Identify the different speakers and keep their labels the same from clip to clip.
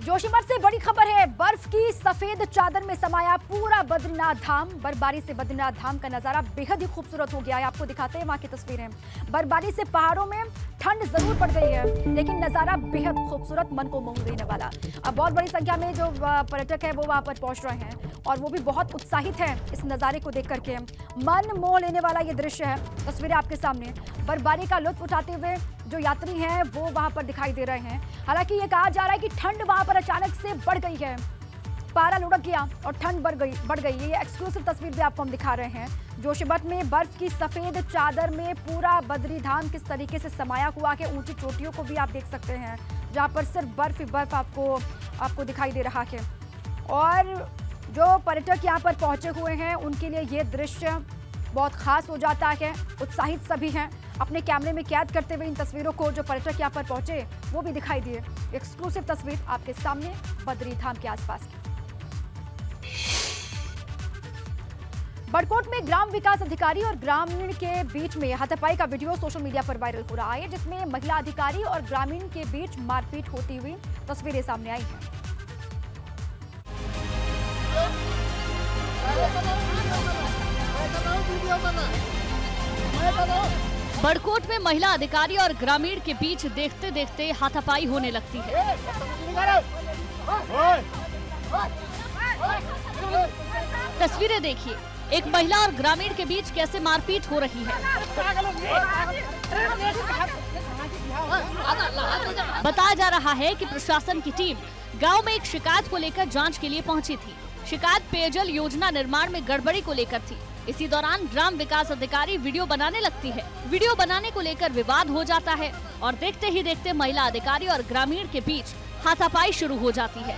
Speaker 1: जोशीमठ से बड़ी खबर है। बर्फ की सफेद चादर में समाया पूरा बद्रीनाथ धाम। बर्फबारी से बद्रीनाथ धाम का नजारा बेहद ही खूबसूरत हो गया है। आपको दिखाते हैं वहां की तस्वीरें। बर्फबारी से पहाड़ों में ठंड जरूर पड़ गई है, लेकिन नजारा बेहद खूबसूरत, मन को मोह देने वाला। अब बहुत बड़ी संख्या में जो पर्यटक है वो वहां पर पहुंच रहे हैं और वो भी बहुत उत्साहित है इस नजारे को देख करके। मन मोह लेने वाला ये दृश्य है। तस्वीरें आपके सामने। बर्फबारी का लुत्फ उठाते हुए जो यात्री हैं वो वहां पर दिखाई दे रहे हैं। हालांकि ये कहा जा रहा है कि ठंड वहां पर अचानक से बढ़ गई है, पारा लुढ़क गया और ठंड बढ़ गई। ये एक्सक्लूसिव तस्वीर भी आपको हम दिखा रहे हैं। जोशीमठ में बर्फ की सफेद चादर में पूरा बद्री धाम किस तरीके से समाया हुआ है। ऊंची चोटियों को भी आप देख सकते हैं, जहां पर सिर्फ बर्फ ही बर्फ आपको दिखाई दे रहा है। और जो पर्यटक यहाँ पर पहुंचे हुए हैं उनके लिए ये दृश्य बहुत खास हो जाता है। उत्साहित सभी हैं, अपने कैमरे में कैद करते हुए इन तस्वीरों को। जो पर्यटक यहाँ पर पहुंचे वो भी दिखाई दिए। एक्सक्लूसिव तस्वीर आपके सामने बद्री धाम के आसपास की। बड़कोट में ग्राम विकास अधिकारी और ग्रामीण के बीच में हाथापाई का वीडियो सोशल मीडिया पर वायरल हो रहा है, जिसमें महिला अधिकारी और ग्रामीण के बीच मारपीट होती हुई तस्वीरें सामने आई हैं।
Speaker 2: बड़कोट में महिला अधिकारी और ग्रामीण के बीच देखते देखते हाथापाई होने लगती है। तस्वीरें देखिए, एक महिला और ग्रामीण के बीच कैसे मारपीट हो रही है। बताया जा रहा है कि प्रशासन की टीम गांव में एक शिकायत को लेकर जांच के लिए पहुंची थी। शिकायत पेयजल योजना निर्माण में गड़बड़ी को लेकर थी। इसी दौरान ग्राम विकास अधिकारी वीडियो बनाने लगती है। वीडियो बनाने को लेकर विवाद हो जाता है और देखते ही देखते महिला अधिकारी और ग्रामीण के बीच हाथापाई शुरू हो जाती है।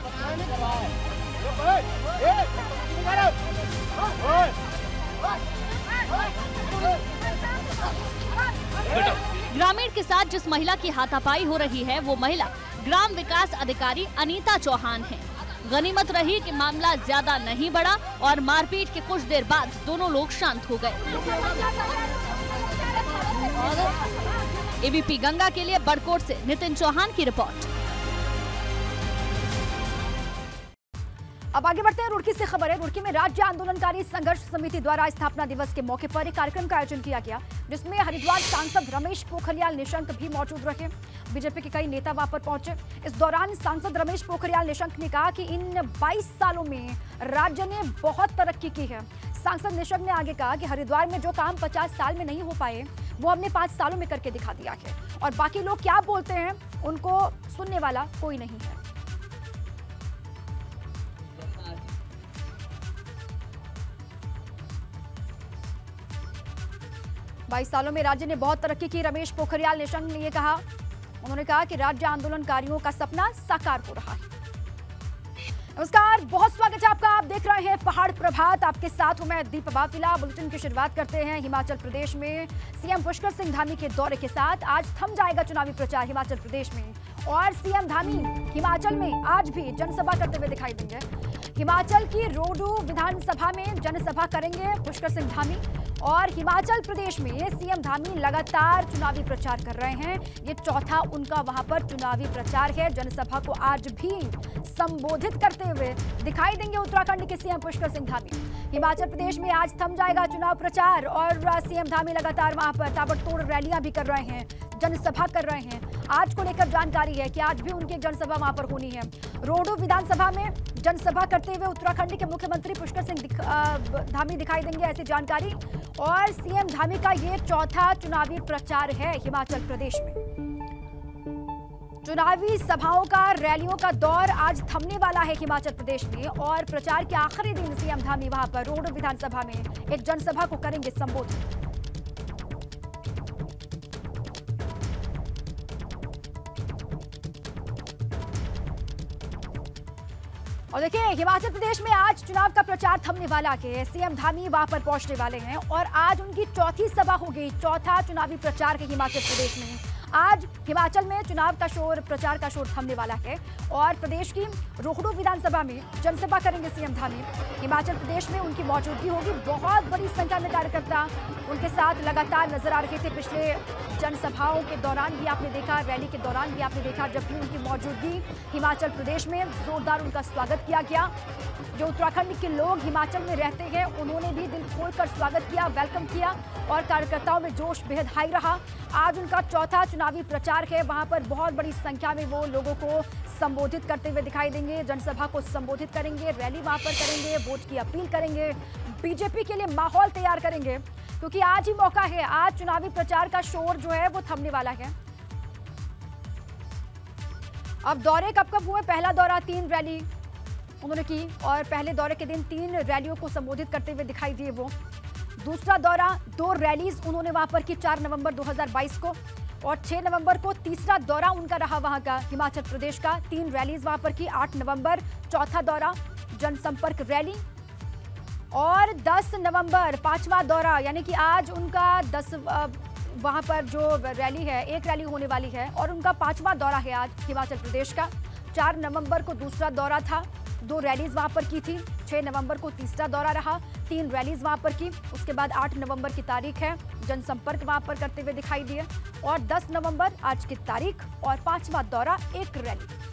Speaker 2: ग्रामीण के साथ जिस महिला की हाथापाई हो रही है वो महिला ग्राम विकास अधिकारी अनीता चौहान है। गनीमत रही कि मामला ज्यादा नहीं बढ़ा और मारपीट के कुछ देर बाद दोनों लोग शांत हो गए। एबीपी गंगा के लिए बड़कोट से नितिन चौहान की रिपोर्ट।
Speaker 1: अब आगे बढ़ते हैं। रुड़की से खबर है। रुड़की में राज्य आंदोलनकारी संघर्ष समिति द्वारा स्थापना दिवस के मौके पर एक कार्यक्रम का आयोजन किया गया, जिसमें हरिद्वार सांसद रमेश पोखरियाल निशंक भी मौजूद रहे। बीजेपी के कई नेता वहां पर पहुंचे। इस दौरान सांसद रमेश पोखरियाल निशंक ने कहा कि इन 22 सालों में राज्य ने बहुत तरक्की की है। सांसद निशंक ने आगे कहा कि हरिद्वार में जो काम 50 साल में नहीं हो पाए वो हमने 5 सालों में करके दिखा दिया है, और बाकी लोग क्या बोलते हैं उनको सुनने वाला कोई नहीं है। 22 सालों में राज्य ने बहुत तरक्की की। रमेश पोखरियाल निशंक ने ये कहा। उन्होंने कहा कि राज्य आंदोलनकारियों का सपना साकार हो रहा है। नमस्कार, बहुत स्वागत है आपका। आप देख रहे हैं पहाड़ प्रभात। आपके साथ हूं मैं दीपा बाफिला। बुलेटिन की शुरुआत करते हैं हिमाचल प्रदेश में सीएम पुष्कर सिंह धामी के दौरे के साथ। आज थम जाएगा चुनावी प्रचार हिमाचल प्रदेश में, और सीएम धामी हिमाचल में आज भी जनसभा करते हुए दिखाई देंगे। हिमाचल की रोडू विधानसभा में जनसभा करेंगे पुष्कर सिंह धामी, और हिमाचल प्रदेश में सीएम धामी लगातार चुनावी प्रचार कर रहे हैं। ये चौथा उनका वहां पर चुनावी प्रचार है। जनसभा को आज भी संबोधित करते हुए दिखाई देंगे उत्तराखंड के सीएम पुष्कर सिंह धामी। हिमाचल प्रदेश में आज थम जाएगा चुनाव प्रचार, और सीएम धामी लगातार वहां पर ताबड़तोड़ रैलियां भी कर रहे हैं, जनसभा कर रहे हैं। आज को लेकर जानकारी है कि आज भी उनकी जनसभा वहां पर होनी है। रोडू विधानसभा में जनसभा करते हुए उत्तराखंड के मुख्यमंत्री पुष्कर सिंह धामी दिखाई देंगे, ऐसी जानकारी। और सीएम धामी का ये चौथा चुनावी प्रचार है हिमाचल प्रदेश में। चुनावी सभाओं का, रैलियों का दौर आज थमने वाला है हिमाचल प्रदेश में, और प्रचार के आखिरी दिन सीएम धामी वहां पर रोडू विधानसभा में एक जनसभा को करेंगे संबोधित। और देखिए, हिमाचल प्रदेश में आज चुनाव का प्रचार थमने वाला है। सीएम धामी वहां पर पहुंचने वाले हैं और आज उनकी चौथी सभा होगी। चौथा चुनावी प्रचार है हिमाचल प्रदेश में। आज हिमाचल में चुनाव का शोर, प्रचार का शोर थमने वाला है और प्रदेश की रोहडू विधानसभा में जनसभा करेंगे सीएम धामी। हिमाचल प्रदेश में उनकी मौजूदगी होगी। बहुत बड़ी संख्या में कार्यकर्ता उनके साथ लगातार नजर आ रहे थे। पिछले जनसभाओं के दौरान भी आपने देखा, रैली के दौरान भी आपने देखा, जब भी उनकी मौजूदगी हिमाचल प्रदेश में जोरदार उनका स्वागत किया गया। जो उत्तराखंड के लोग हिमाचल में रहते हैं उन्होंने भी दिल खोलकर स्वागत किया, वेलकम किया और कार्यकर्ताओं में जोश बेहद हाई रहा। आज उनका चौथा चुनावी प्रचार है। वहां पर बहुत बड़ी संख्या में वो लोगों को संबोधित करते हुए दिखाई देंगे, जनसभा को संबोधित करेंगे, रैली वहां पर करेंगे, वोट की अपील करेंगे, बीजेपी के लिए माहौल तैयार करेंगे, क्योंकि आज ही मौका है। आज चुनावी प्रचार का शोर जो है वो थमने वाला है। अब दौरे कब कब हुए? पहला दौरा 3 रैली उन्होंने की और पहले दौरे के दिन 3 रैलियों को संबोधित करते हुए दिखाई दिए वो। दूसरा दौरा 2 रैलीज उन्होंने वहां पर की 4 नवंबर 2022 को और 6 नवंबर को तीसरा दौरा उनका रहा वहां का, हिमाचल प्रदेश का। 3 रैलीज वहां पर की। 8 नवंबर चौथा दौरा, जनसंपर्क रैली और 10 नवंबर 5वां दौरा, यानी कि आज उनका 10 वहां पर जो रैली है, एक रैली होने वाली है और उनका 5वां दौरा है आज हिमाचल प्रदेश का। 4 नवंबर को दूसरा दौरा था, 2 रैलीज वहां पर की थी। 6 नवंबर को तीसरा दौरा रहा, 3 रैलीज वहां पर की। उसके बाद 8 नवंबर की तारीख है, जनसंपर्क वहां पर करते हुए दिखाई दिए और 10 नवंबर आज की तारीख और 5वां दौरा, एक रैली।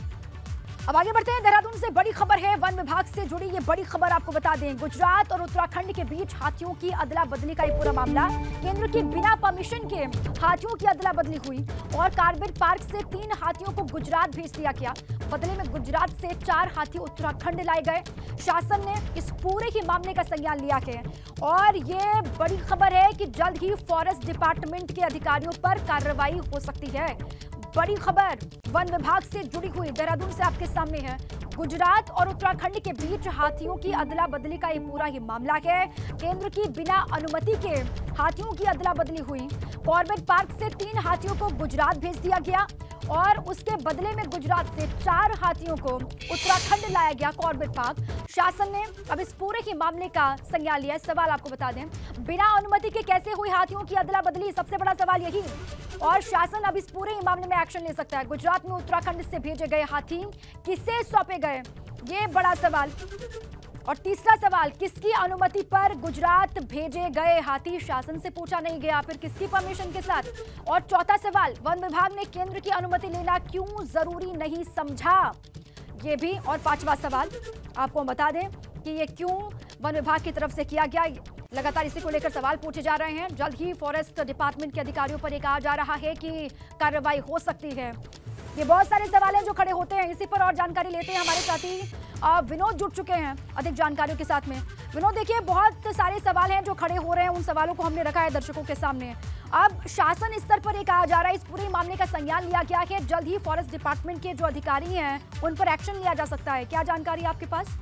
Speaker 1: अब आगे बढ़ते हैं। देहरादून से बड़ी खबर है, वन विभाग से जुड़ी ये बड़ी खबर आपको बता दें। गुजरात और उत्तराखंड के बीच हाथियों की अदला बदली का ये पूरा मामला। केंद्र के बिना परमिशन के हाथियों की अदला बदली हुई और कार्बेट पार्क से 3 हाथियों को गुजरात भेज दिया गया। बदले में गुजरात से 4 हाथी उत्तराखंड लाए गए। शासन ने इस पूरे ही मामले का संज्ञान लिया है और ये बड़ी खबर है कि जल्द ही फॉरेस्ट डिपार्टमेंट के अधिकारियों पर कार्रवाई हो सकती है। बड़ी खबर वन विभाग से जुड़ी हुई देहरादून से आपके सामने है। गुजरात और उत्तराखंड के बीच हाथियों की अदला बदली का ये पूरा ही मामला है। केंद्र की बिना अनुमति के हाथियों की अदला बदली हुई। कॉर्बेट पार्क से 3 हाथियों को गुजरात भेज दिया गया और उसके बदले में गुजरात से 4 हाथियों को उत्तराखंड लाया गया कॉर्बेट पार्क। शासन ने अब इस पूरे ही मामले का संज्ञान लिया है। सवाल आपको बता दें, बिना अनुमति के कैसे हुई हाथियों की अदला बदली? सबसे बड़ा सवाल यही। और शासन अब इस पूरे ही मामले में एक्शन ले सकता है। गुजरात में उत्तराखंड से भेजे गए हाथी किसे सौंपे गए, ये बड़ा सवाल। और तीसरा सवाल, किसकी अनुमति पर गुजरात भेजे गए हाथी? शासन से पूछा नहीं गया, फिर किसकी परमिशन के साथ? और चौथा सवाल, वन विभाग ने केंद्र की अनुमति लेना क्यों जरूरी नहीं समझा, ये भी। और 5वां सवाल आपको बता दें कि ये क्यों वन विभाग की तरफ से किया गया। लगातार इसी को लेकर सवाल पूछे जा रहे हैं। जल्द ही फॉरेस्ट डिपार्टमेंट के अधिकारियों पर यह कहा जा रहा है कि कार्रवाई हो सकती है। ये बहुत सारे सवाल हैं जो खड़े होते हैं। इसी पर और जानकारी लेते हैं। हमारे साथी विनोद जुड़ चुके हैं अधिक जानकारियों के साथ में। विनोद, देखिए बहुत सारे सवाल हैं जो खड़े हो रहे हैं, उन सवालों को हमने रखा है दर्शकों के सामने। अब शासन स्तर पर यह कहा जा रहा है, इस पूरे मामले का संज्ञान लिया गया है, जल्द ही फॉरेस्ट डिपार्टमेंट के जो अधिकारी हैं उन पर एक्शन लिया जा सकता है। क्या जानकारी आपके पास?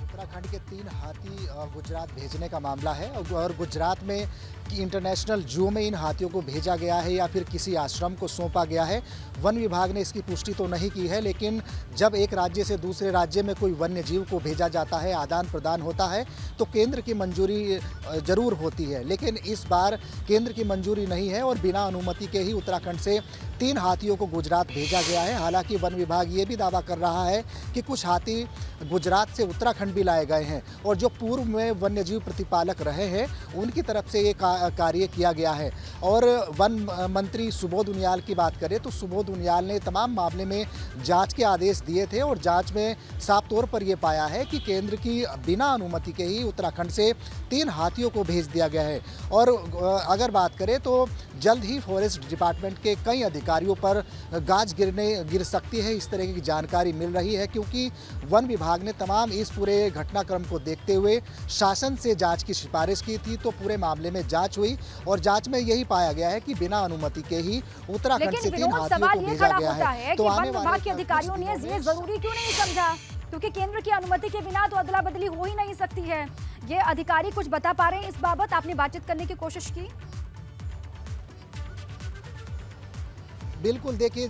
Speaker 3: उत्तराखंड के 3 हाथी गुजरात भेजने का मामला है और गुजरात में इंटरनेशनल जू में इन हाथियों को भेजा गया है या फिर किसी आश्रम को सौंपा गया है। वन विभाग ने इसकी पुष्टि तो नहीं की है, लेकिन जब एक राज्य से दूसरे राज्य में कोई वन्य जीव को भेजा जाता है, आदान प्रदान होता है, तो केंद्र की मंजूरी जरूर होती है। लेकिन इस बार केंद्र की मंजूरी नहीं है और बिना अनुमति के ही उत्तराखंड से 3 हाथियों को गुजरात भेजा गया है। हालांकि वन विभाग ये भी दावा कर रहा है कि कुछ हाथी गुजरात से उत्तराखंड भी लाए गए हैं और जो पूर्व में वन्यजीव प्रतिपालक रहे हैं उनकी तरफ से ये कार्य किया गया है। और वन मंत्री सुबोध उनियाल की बात करें तो सुबोध उनियाल ने तमाम मामले में जांच के आदेश दिए थे और जांच में साफ तौर पर यह पाया है कि केंद्र की बिना अनुमति के ही उत्तराखंड से 3 हाथियों को भेज दिया गया है। और अगर बात करें तो जल्द ही फॉरेस्ट डिपार्टमेंट के कई अधिकारियों पर गाज गिर सकती है, इस तरह की जानकारी मिल रही है, क्योंकि वन विभाग ने तमाम इस पूरे घटनाक्रम को देखते हुए शासन से जांच की सिफारिश की थी। तो पूरे मामले में जांच हुई और जांच में यही पाया गया है कि बिना अनुमति के ही उत्तराखंड से 3 हाथियों को भेजा गया है।
Speaker 1: तो वन विभाग के अधिकारियों ने ये जरूरी क्यों नहीं समझा, क्योंकि केंद्र की अनुमति के बिना तो अदला बदली हो ही नहीं सकती है। ये अधिकारी कुछ बता पा रहे हैं इस बाबत? आपने बातचीत करने की कोशिश की?
Speaker 3: बिल्कुल, देखिए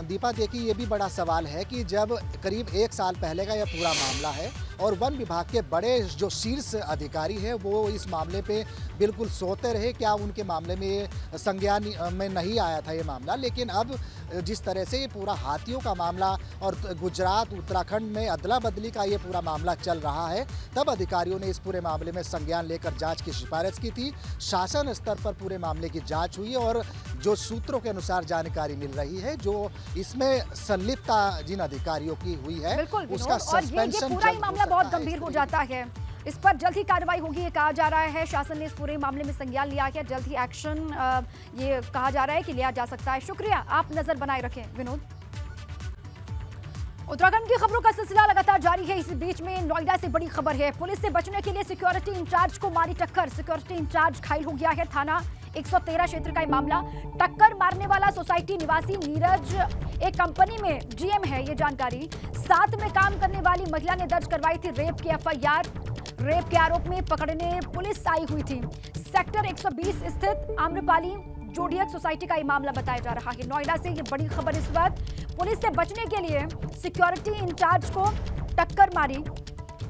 Speaker 3: दीपा, देखिए ये भी बड़ा सवाल है कि जब करीब 1 साल पहले का यह पूरा मामला है और वन विभाग के बड़े जो शीर्ष अधिकारी हैं वो इस मामले पे बिल्कुल सोते रहे। क्या उनके मामले में संज्ञान में नहीं आया था ये मामला, लेकिन अब जिस तरह से ये पूरा हाथियों का मामला और गुजरात उत्तराखंड में अदला बदली का ये पूरा मामला चल रहा है, तब अधिकारियों ने इस पूरे मामले में संज्ञान लेकर जांच की सिफारिश की थी। शासन स्तर पर पूरे मामले की जांच हुई और जो सूत्रों के अनुसार जानकारी मिल रही है, जो इसमें संलिप्तता जिन अधिकारियों की हुई है उसका सस्पेंशन
Speaker 1: पूरा ही मामला बहुत गंभीर हो जाता है। इस पर जल्द ही कार्रवाई होगी ये कहा जा रहा है। शासन ने इस पूरे मामले में संज्ञान लिया है, जल्द ही एक्शन ये कहा जा रहा है कि लिया जा सकता है। शुक्रिया, आप नजर बनाए रखें विनोद। उत्तराखंड की खबरों का सिलसिला लगातार जारी है। इसी बीच में नोएडा से बड़ी खबर है। पुलिस से बचने के लिए सिक्योरिटी इंचार्ज को मारी टक्कर, सिक्योरिटी इंचार्ज घायल हो गया है। थाना 113 क्षेत्र का ये मामला। टक्कर मारने वाला सोसाइटी निवासी नीरज एक कंपनी में जीएम है, ये जानकारी। साथ में काम करने वाली महिला ने दर्ज करवाई थी रेप की एफआईआर। रेप के आरोप में पकड़ने पुलिस आई हुई थी। सेक्टर 120 स्थित आम्रपाली जोडियक सोसाइटी का ये मामला बताया जा रहा है। नोएडा से ये बड़ी खबर इस वक्त। पुलिस से बचने के लिए सिक्योरिटी इंचार्ज को टक्कर मारी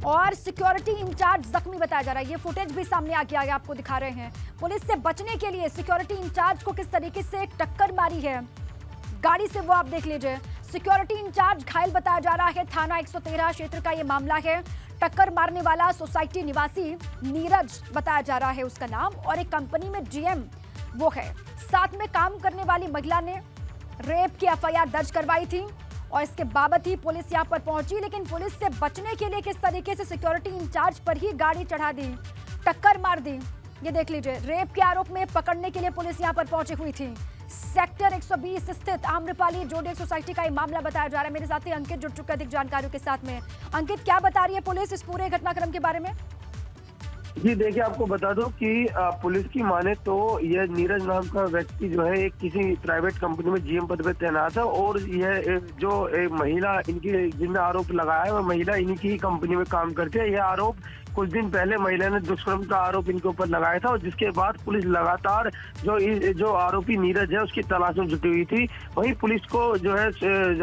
Speaker 1: और सिक्योरिटी इंचार्ज जख्मी बताया जा रहा है। ये फुटेज भी सामने आ गया है, आपको दिखा रहे हैं। पुलिस से बचने के लिए सिक्योरिटी इंचार्ज को किस तरीके से टक्कर मारी है गाड़ी से, वो आप देख लीजिए। सिक्योरिटी इंचार्ज घायल बताया जा रहा है। थाना 113 क्षेत्र का ये मामला है। टक्कर मारने वाला सोसाइटी निवासी नीरज बताया जा रहा है उसका नाम, और एक कंपनी में जीएम वो है। साथ में काम करने वाली महिला ने रेप की एफआईआर दर्ज करवाई थी और इसके बाबत ही पुलिस यहां पर पहुंची। लेकिन पुलिस से बचने के लिए किस तरीके से सिक्योरिटी इंचार्ज पर ही गाड़ी चढ़ा दी, टक्कर मार दी, ये देख लीजिए। रेप के आरोप में पकड़ने के लिए पुलिस यहां पर पहुंची हुई थी। सेक्टर 120 स्थित आम्रपाली जोडियक सोसाइटी का ये मामला बताया जा रहा है। मेरे साथी अंकित जुड़ चुके अधिक जानकारियों के साथ में। अंकित, क्या बता रही है पुलिस इस पूरे घटनाक्रम के बारे में?
Speaker 4: जी देखिए, आपको बता दो कि पुलिस की माने तो यह नीरज नाम का व्यक्ति जो है एक किसी प्राइवेट कंपनी में जीएम पद पे तैनात है, और यह जो एक महिला इनकी जिनने आरोप लगाया है वह महिला इन्हीं की कंपनी में काम करती है। यह आरोप कुछ दिन पहले महिला ने दुष्कर्म का आरोप इनके ऊपर लगाया था, और जिसके बाद पुलिस लगातार जो आरोपी नीरज है उसकी तलाश में जुटी हुई थी। वहीं पुलिस को जो है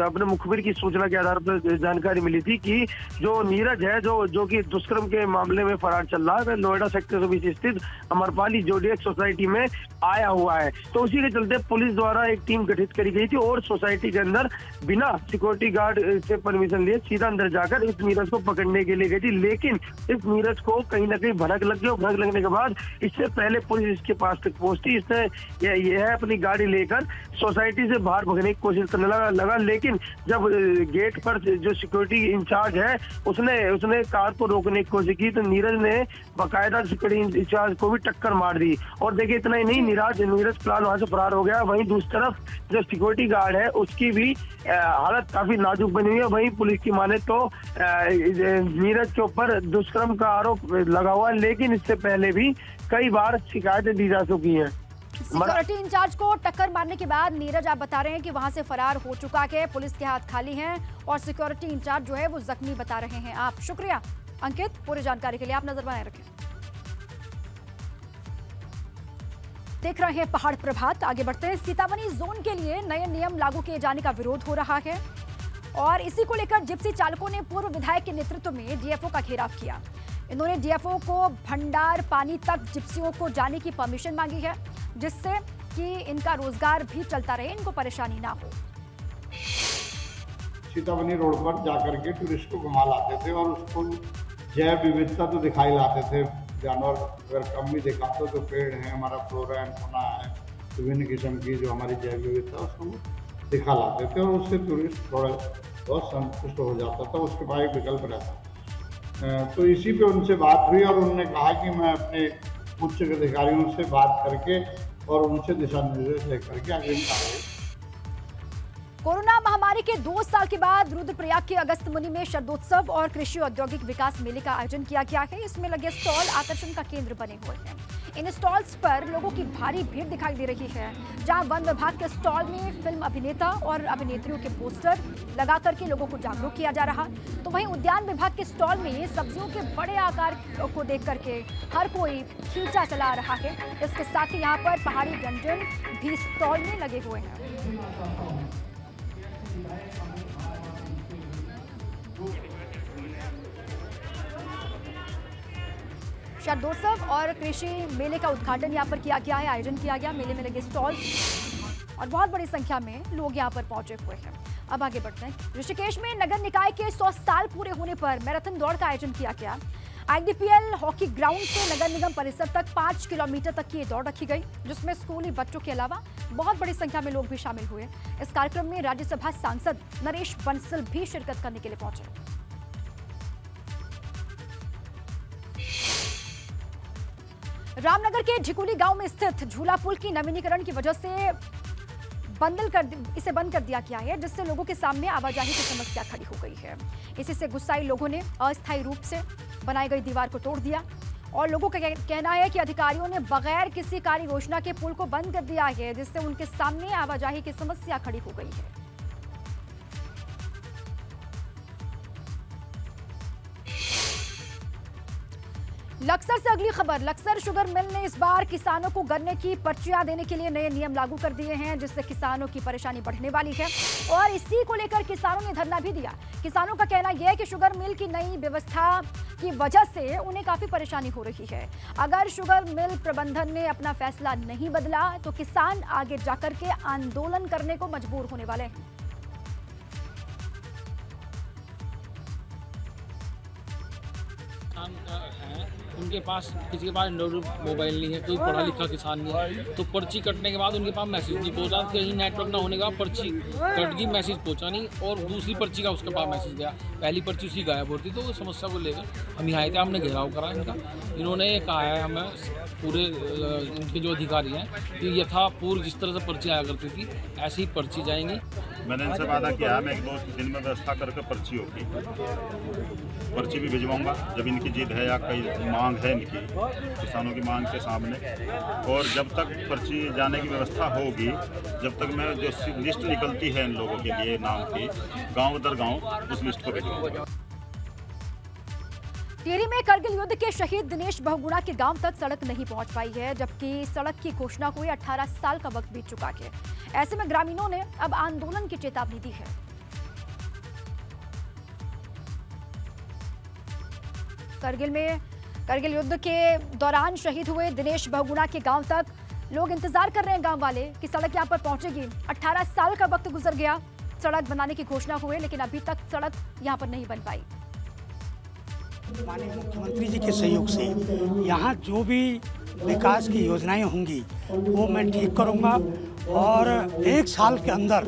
Speaker 4: अपने मुखबिर की सूचना के आधार पर जानकारी मिली थी कि जो नीरज है जो कि दुष्कर्म के मामले में फरार चल रहा है, वह नोएडा सेक्टर 120 स्थित अमरपाली जोडियक सोसाइटी में आया हुआ है। तो उसी के चलते पुलिस द्वारा एक टीम गठित करी गई थी और सोसाइटी के अंदर बिना सिक्योरिटी गार्ड से परमिशन लिए सीधा अंदर जाकर इस नीरज को पकड़ने के लिए गई थी। लेकिन इस नीरज को कहीं ना कहीं भनक लग गई, और भनक लगने के बाद इससे पहले पुलिस इसके पास तक पहुंचती। इसने यह अपनी गाड़ी लेकर सोसाइटी से बाहर भगने की कोशिश करने लगा। लेकिन जब गेट पर जो सिक्योरिटी इंचार्ज है उसने कार को रोकने की कोशिश की, तो नीरज ने बाकायदा सिक्योरिटी इंचार्ज को भी टक्कर मार दी। और देखिए, इतना ही नहीं, नीरज फिलहाल वहां से फरार हो गया। वहीं दूसरी तरफ जो सिक्योरिटी गार्ड है उसकी भी हालत काफी नाजुक बनी हुई है। वहीं पुलिस की माने तो नीरज के ऊपर दुष्कर्म का आरोप लगा हुआ है, लेकिन इससे पहले भी कई बार शिकायतें दी जा चुकी हैं।
Speaker 1: सिक्योरिटी इंचार्ज को टक्कर मारने के बाद नीरज आप बता रहे हैं कि वहां से फरार हो चुका है, पुलिस के हाथ खाली हैं और सिक्योरिटी इंचार्ज जो है वो जख्मी बता रहे हैं आप। शुक्रिया अंकित पूरी जानकारी के लिए, आप नजर बनाए रखें। देख रहे हैं पहाड़ प्रभात। आगे बढ़ते हैं। सीतामढ़ी जोन के लिए नए नियम लागू किए जाने का विरोध हो रहा है और इसी को लेकर जिप्सी चालकों ने पूर्व विधायक के नेतृत्व में डीएफओ का घेराव किया। इन्होंने डीएफओ को भंडार पानी तक जिप्सियों को जाने की परमिशन मांगी है, जिससे कि इनका रोजगार भी चलता रहे, इनको परेशानी ना हो।
Speaker 5: सीतामढ़ी रोड पर जाकर के टूरिस्ट को घुमा लाते थे और उसको जैव विविधता तो दिखाई लाते थे। जानवर अगर कम भी दिखाते तो पेड़ हैं, हमारा फ्लोरा एंड फौना है, विभिन्न किस्म की जो हमारी जैव विविधता उसको दिखा लाते थे और उससे टूरिस्ट थोड़ा बहुत संतुष्ट हो जाता था। उसके बाद एक विकल्प रहता। तो इसी पे उनसे बात हुई और उन्होंने कहा कि मैं अपने उच्च अधिकारियों से बात करके और उनसे दिशा निर्देश लेकर के अग्रिम कार्रवाई।
Speaker 1: कोरोना महामारी के 2 साल के बाद रुद्रप्रयाग के अगस्त मुनि में शरदोत्सव और कृषि औद्योगिक विकास मेले का आयोजन किया गया है। इसमें लगे स्टॉल आकर्षण का केंद्र बने हुए हैं। इन स्टॉल्स पर लोगों की भारी भीड़ दिखाई दे रही है, जहां वन विभाग के स्टॉल में फिल्म अभिनेता और अभिनेत्रियों के पोस्टर लगा करके लोगों को जागरूक किया जा रहा, तो वहीं उद्यान विभाग के स्टॉल में सब्जियों के बड़े आकार को देख करके हर कोई खींचा चला रहा है। इसके साथ ही यहाँ पर पहाड़ी व्यंजन भी स्टॉल में लगे हुए हैं। शारदोत्सव और कृषि मेले का उद्घाटन यहाँ पर किया गया है, आयोजन किया गया। मेले में लगे स्टॉल और बहुत बड़ी संख्या में लोग यहाँ पर पहुंचे हुए हैं। अब आगे बढ़ते हैं। ऋषिकेश में नगर निकाय के 100 साल पूरे होने पर मैराथन दौड़ का आयोजन किया गया। IDPL हॉकी ग्राउंड से नगर निगम परिसर तक 5 किलोमीटर तक की ये दौड़ रखी गई, जिसमें स्कूली बच्चों के अलावा बहुत बड़ी संख्या में लोग भी शामिल हुए। इस कार्यक्रम में राज्यसभा सांसद नरेश बंसल भी शिरकत करने के लिए पहुंचे। रामनगर के झिकुली गांव में स्थित झूला पुल की नवीनीकरण की वजह से इसे बंद कर दिया गया है, जिससे लोगों के सामने आवाजाही की समस्या खड़ी हो गई है। इसी से गुस्साए लोगों ने अस्थायी रूप से बनाई गई दीवार को तोड़ दिया और लोगों का कहना है कि अधिकारियों ने बगैर किसी कार्य योजना के पुल को बंद कर दिया है, जिससे उनके सामने आवाजाही की समस्या खड़ी हो गई है। लक्सर से अगली खबर। लक्सर शुगर मिल ने इस बार किसानों को गन्ने की पर्चियां देने के लिए नए नियम लागू कर दिए हैं, जिससे किसानों की परेशानी बढ़ने वाली है और इसी को लेकर किसानों ने धरना भी दिया। किसानों का कहना यह है कि शुगर मिल की नई व्यवस्था की वजह से उन्हें काफी परेशानी हो रही है। अगर शुगर मिल प्रबंधन ने अपना फैसला नहीं बदला तो किसान आगे जाकर के आंदोलन करने को मजबूर होने वाले हैं।
Speaker 6: उनके पास किसी के पास एंड्रॉइड मोबाइल नहीं है, कोई पढ़ा लिखा किसान नहीं है, तो पर्ची कटने के बाद उनके पास मैसेज नहीं पहुंचा। कहीं नेटवर्क ना होने का पर्ची कट गई, मैसेज पहुंचा नहीं और दूसरी पर्ची का उसके पास मैसेज गया, पहली पर्ची उसकी गायब होती। तो उस समस्या को लेकर हम यहाँ आए थे, हमने घेराव करा इनका। इन्होंने कहा है हमें पूरे इनके जो अधिकारी हैं कि यथापूर्व जिस तरह से पर्ची आया करती थी ऐसी ही पर्ची जाएंगी।
Speaker 7: मैंने इनसे वादा किया है मैं 1-2 दिन में व्यवस्था करके पर्ची होगी, पर्ची भी भिजवाऊंगा जब इनकी जिद है या कोई मांग है इनकी किसानों की मांग के सामने। और जब तक पर्ची जाने की व्यवस्था होगी, जब तक मैं जो लिस्ट निकलती है इन लोगों के लिए नाम की गांव दर गांव उस लिस्ट को भिजवाऊंगा।
Speaker 1: टिहरी में करगिल युद्ध के शहीद दिनेश बहुगुणा के गांव तक सड़क नहीं पहुंच पाई है, जबकि सड़क की घोषणा हुए 18 साल का वक्त बीत चुका है। ऐसे में ग्रामीणों ने अब आंदोलन की चेतावनी दी है। करगिल युद्ध के दौरान शहीद हुए दिनेश बहुगुणा के गांव तक लोग इंतजार कर रहे हैं, गांव वाले, कि सड़क यहां पर पहुंचेगी। 18 साल का वक्त गुजर गया, सड़क बनाने की घोषणा हुए, लेकिन अभी तक सड़क यहां पर नहीं बन पाई।
Speaker 8: माननीय मुख्यमंत्री जी के सहयोग से यहाँ जो भी विकास की योजनाएं होंगी वो मैं ठीक करूँगा और 1 साल के अंदर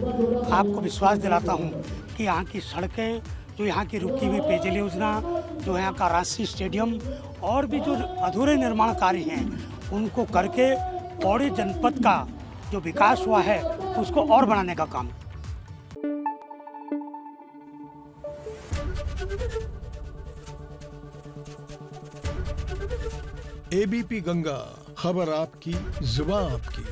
Speaker 8: आपको विश्वास दिलाता हूँ कि यहाँ की सड़कें, जो यहाँ की रुकी हुई पेयजल योजना, जो यहाँ का राष्ट्रीय स्टेडियम और भी जो अधूरे निर्माण कार्य हैं उनको करके पौड़ी जनपद का जो विकास हुआ है उसको और बढ़ाने का काम।
Speaker 9: ABP गंगा, खबर आपकी, जुबान आपकी।